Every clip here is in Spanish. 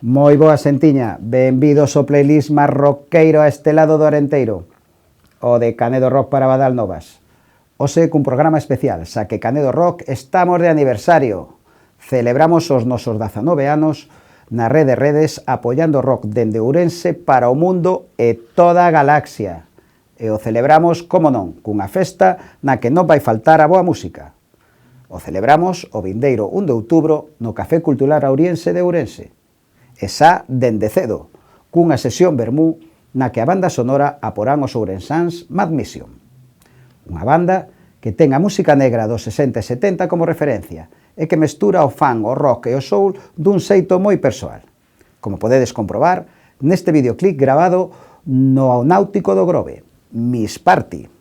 Moi boa xentiña, benvidos ao playlist máis roqueiro a este lado do Arenteiro, o de Canedo Rock para Badal Novas. Hoxe cun programa especial, xa que Canedo Rock estamos de aniversario. Celebramos os nosos 19 anos na rede redes apoiando rock dende Ourense para o mundo e toda a galaxia. E o celebramos, como non, cunha festa na que non vai faltar a boa música. O celebramos o vindeiro 1 de outubro no Café Cultural Auriense de Ourense. E xa dende cedo, cunha sesión vermú na que a banda sonora aporán os ourensáns Mad Mission. Unha banda que ten a música negra dos 60 e 70 como referencia e que mestura o funk, o rock e o soul dun xeito moi persoal. Como podedes comprobar neste videoclip grabado no Náutico do Grove, Miss Party.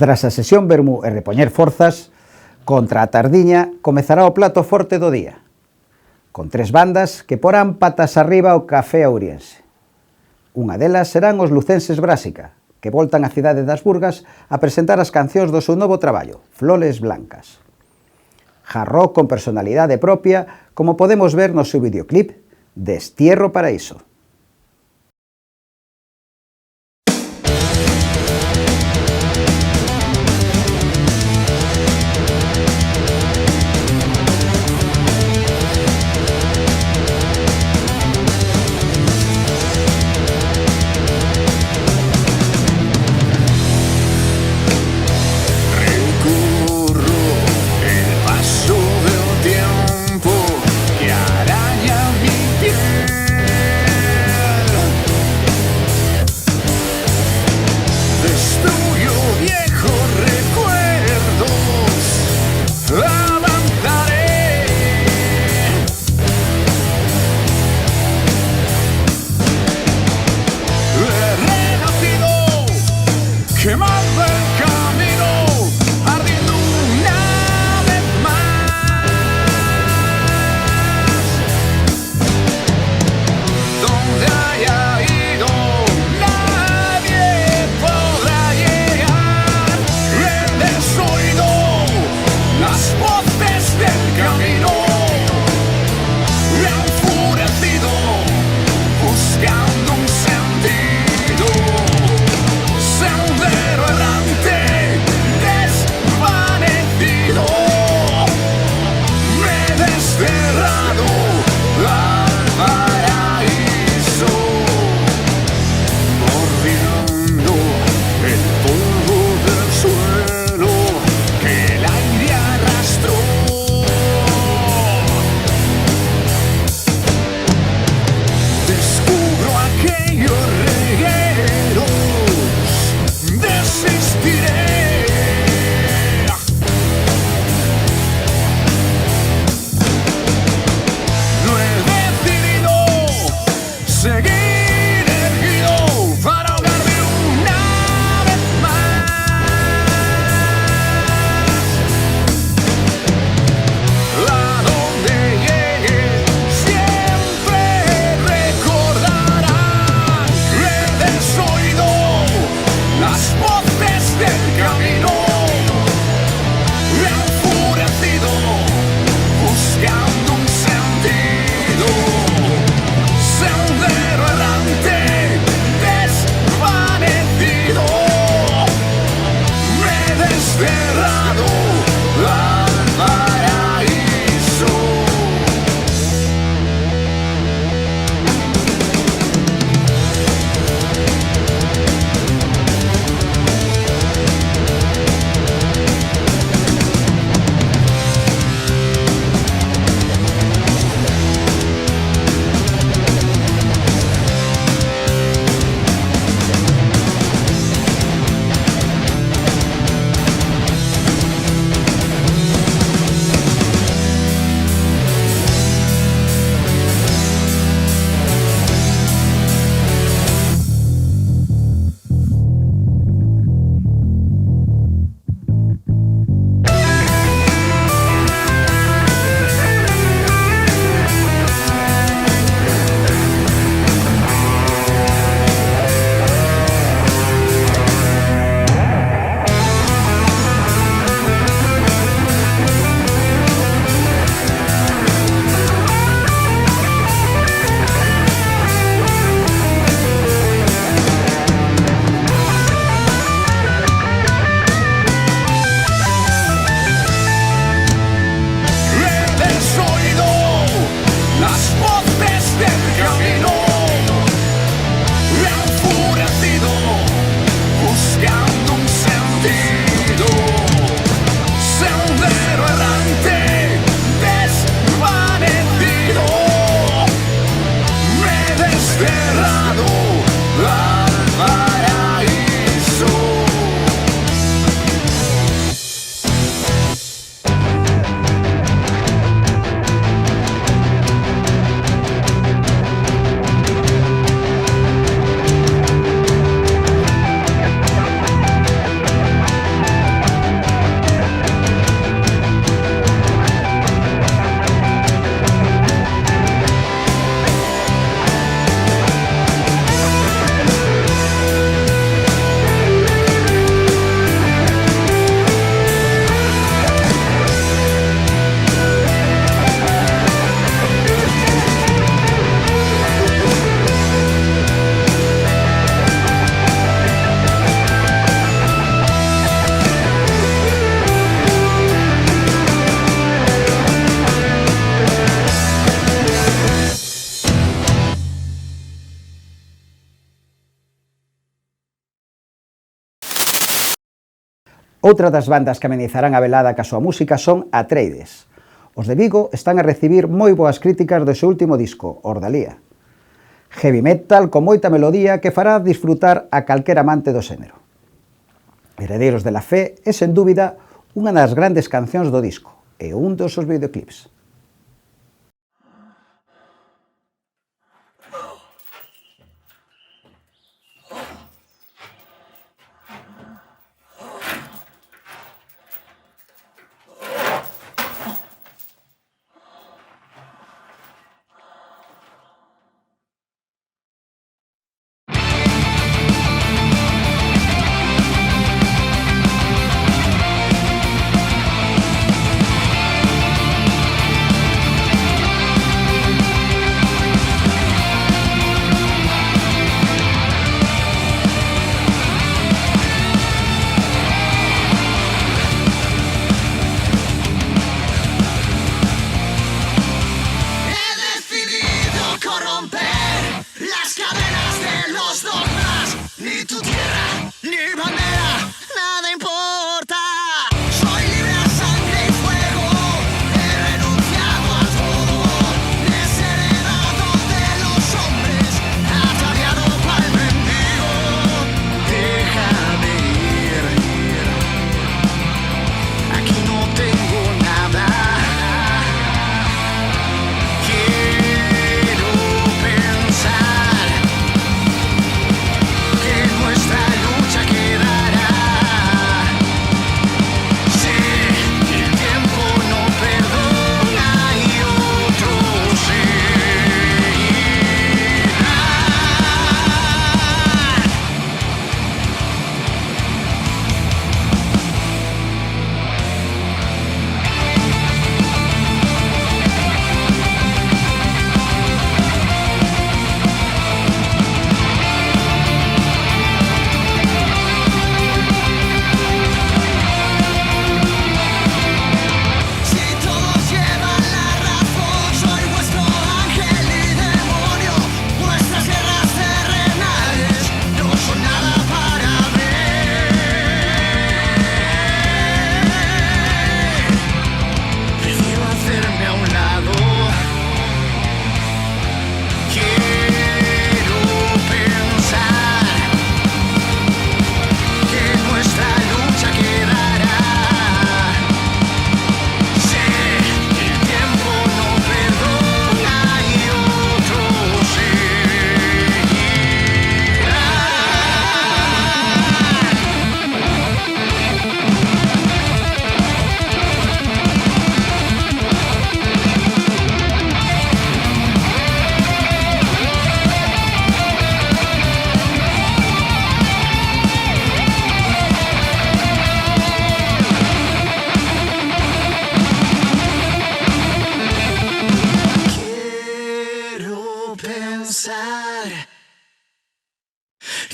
Tras a sesión vermú e repoñer forzas, contra a tardiña comezará o plato forte do día, con tres bandas que porán patas arriba o Café Auriense. Unha delas serán os lucenses Brásica, que voltan á cidade das Burgas a presentar as cancións do seu novo traballo, Flores Blancas. Hard rock con personalidade propia, como podemos ver no seu videoclip Destierro Paraíso. Recorro el paso del tiempo que araña Outra das bandas que amenizarán a velada ca súa música son Atreides. Os de Vigo están a recibir moi boas críticas do seu último disco, Ordalía. Heavy metal con moita melodía que fará disfrutar a calquera amante do xénero. Heredeiros de la Fe é, sen dúbida, unha das grandes cancións do disco e un dos seus videoclips.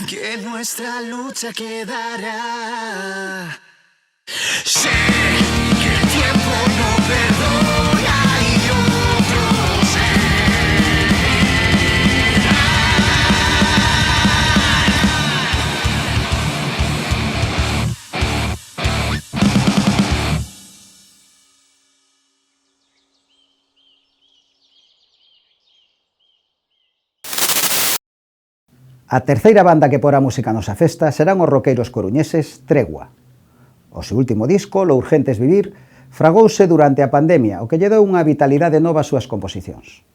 Que nuestra lucha quedará. Sé que el tiempo no perdona y otro seguirá. A terceira banda que porá música nosa festa serán os roqueiros coruñeses Tregua. O seu último disco, Lo urgente es vivir, fragouse durante a pandemia, o que lle deu unha vitalidade nova ás súas composicións.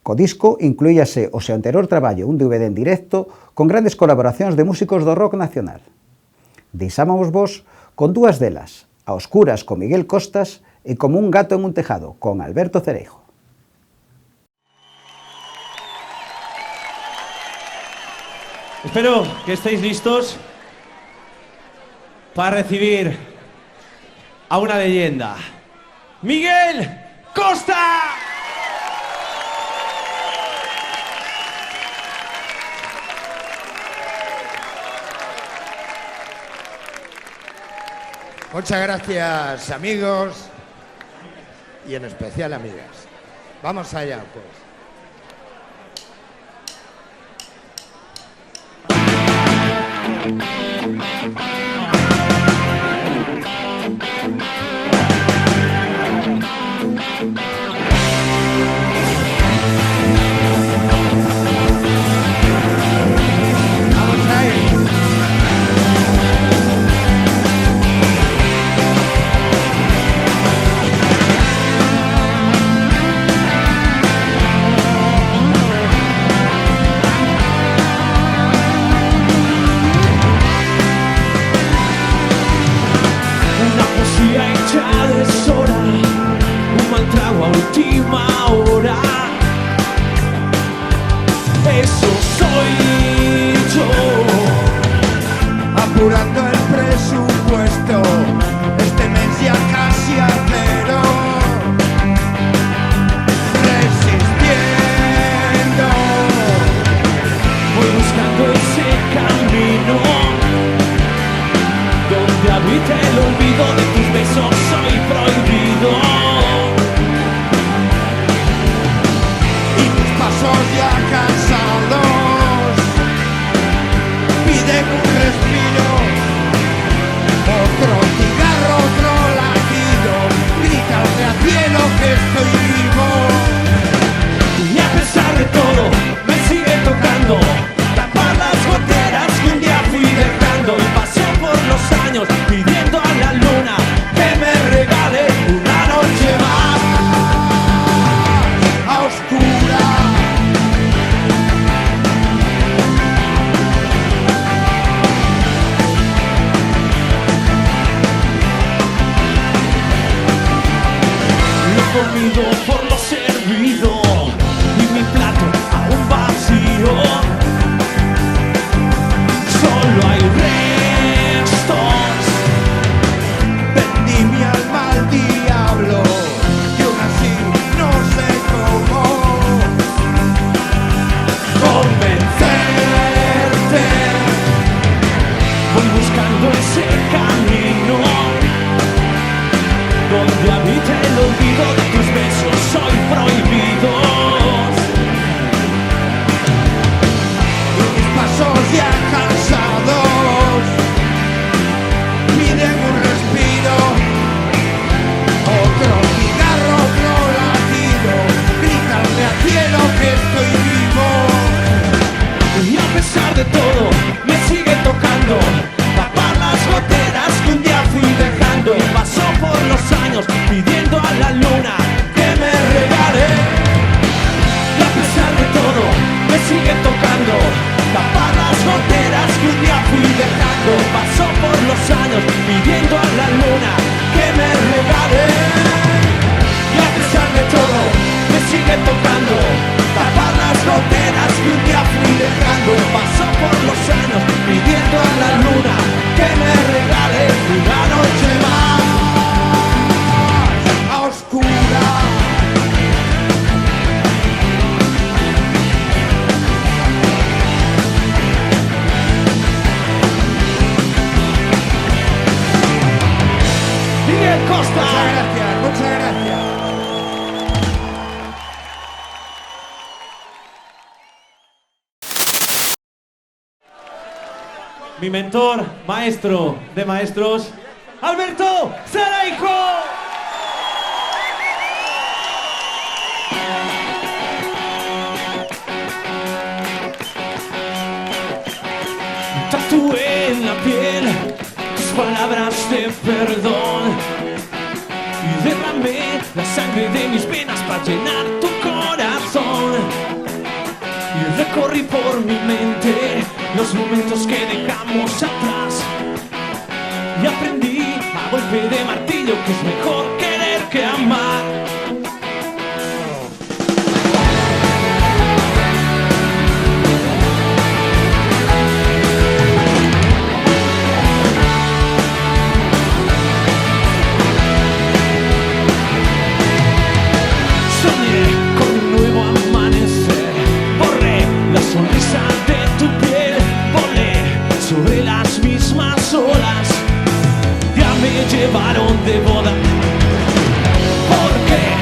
Co disco incluíase o seu anterior traballo, un DVD en directo, con grandes colaboracións de músicos do rock nacional. Deixámos vos con dúas delas, A oscuras con Miguel Costas e Como un gato en un tejado, con Alberto Cereijo. Espero que estéis listos para recibir a una leyenda, Miguel Costa. Muchas gracias, amigos, y en especial amigas. Vamos allá, pues. eso soy yo. Apurando el presupuesto, este mes ya casi a cero. Resistiendo, Voy buscando ese camino donde habita el olvido de tus besos, soy prohibido. y mis pasos ya cansados piden un respiro. Otro cigarro, otro latido, grítame al cielo que estoy vivo. Y a pesar de todo, me sigue tocando tapar las goteras que un día fui dejando. Y pasó por los años pidiendo a la luna que me regale una noche más. A oscuras. Lo comido por lo servido y mi plato aún vacío. Solo hay restos. Vendí mi alma al diablo y aún así no sé cómo convencerte. Voy buscando ese camino donde habita el olvido de tus besos, soy prohibido. Y mis pasos ya cansados piden un respiro. Otro cigarro, otro latido, grítame al cielo que estoy vivo. Y a pesar de todo, me sigue tocando tapar las goteras que un día fui dejando. Y pasó por los años pidiendo a la luna que me regale. Y a pesar de todo, me sigue tocando tapar las goteras que un día fui dejando. Pasó por los años pidiendo a la luna que me regale. Y a pesar de todo, me sigue tocando tapar las goteras que un día fui dejando. Pasó por los años pidiendo a la luna que me regale una noche más. A oscuras. Miguel Costa. Muchas gracias, muchas gracias. Mi mentor, maestro de maestros, Alberto Zaraico. Tatué en la piel tus palabras de perdón y derramé la sangre de mis venas para llenar tu corazón. Y recorrí por mi mente los momentos que dejamos atrás y aprendí a golpe de martillo que es mejor querer que amar. Soñé con un nuevo amanecer, borré la sonrisa de tu piel, volé sobre las mismas olas, ya me llevaron de boda. ¿Por qué?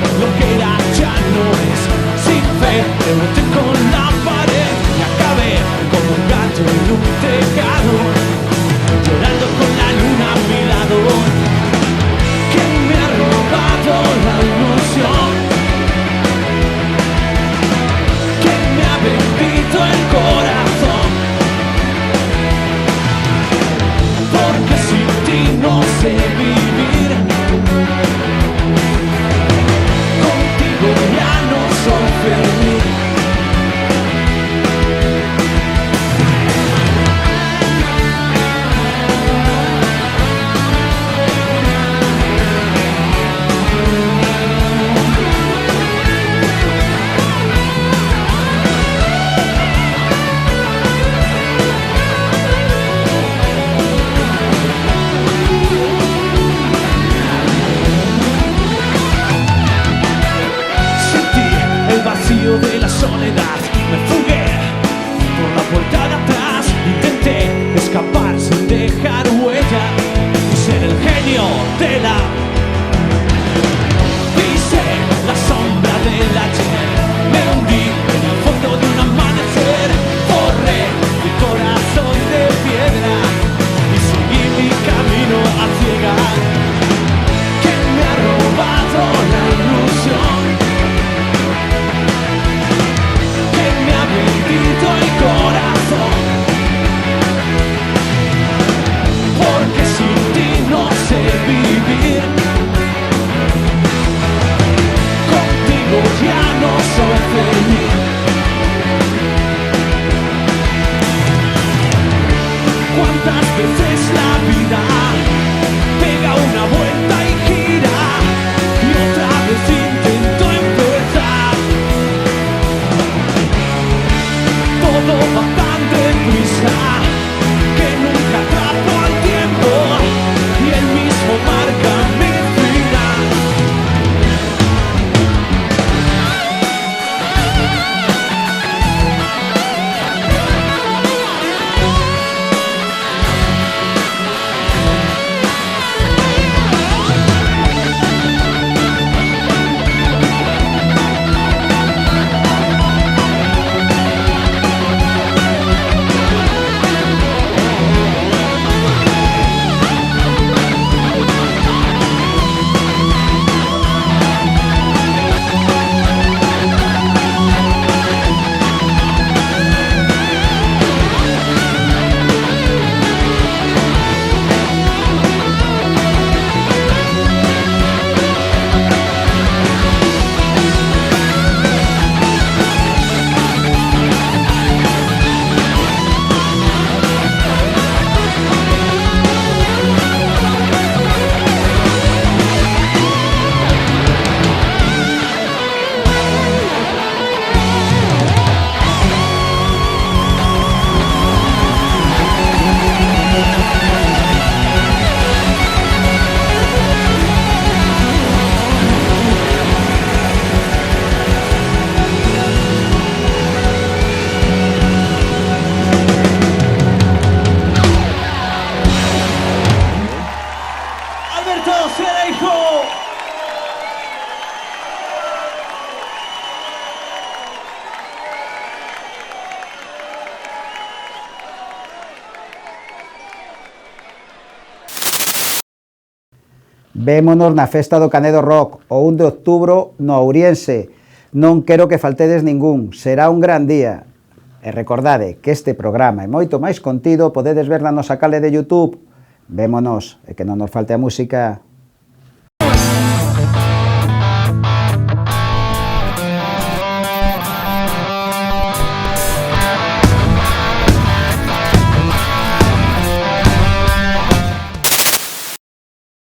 Vémonos na festa do Canedo Rock o 1 de outubro no Ouriense. Non quero que faltedes ningún, será un gran día. E recordade que este programa e moito máis contido podedes ver na nosa canle de YouTube. Vémonos e que non nos falte a música.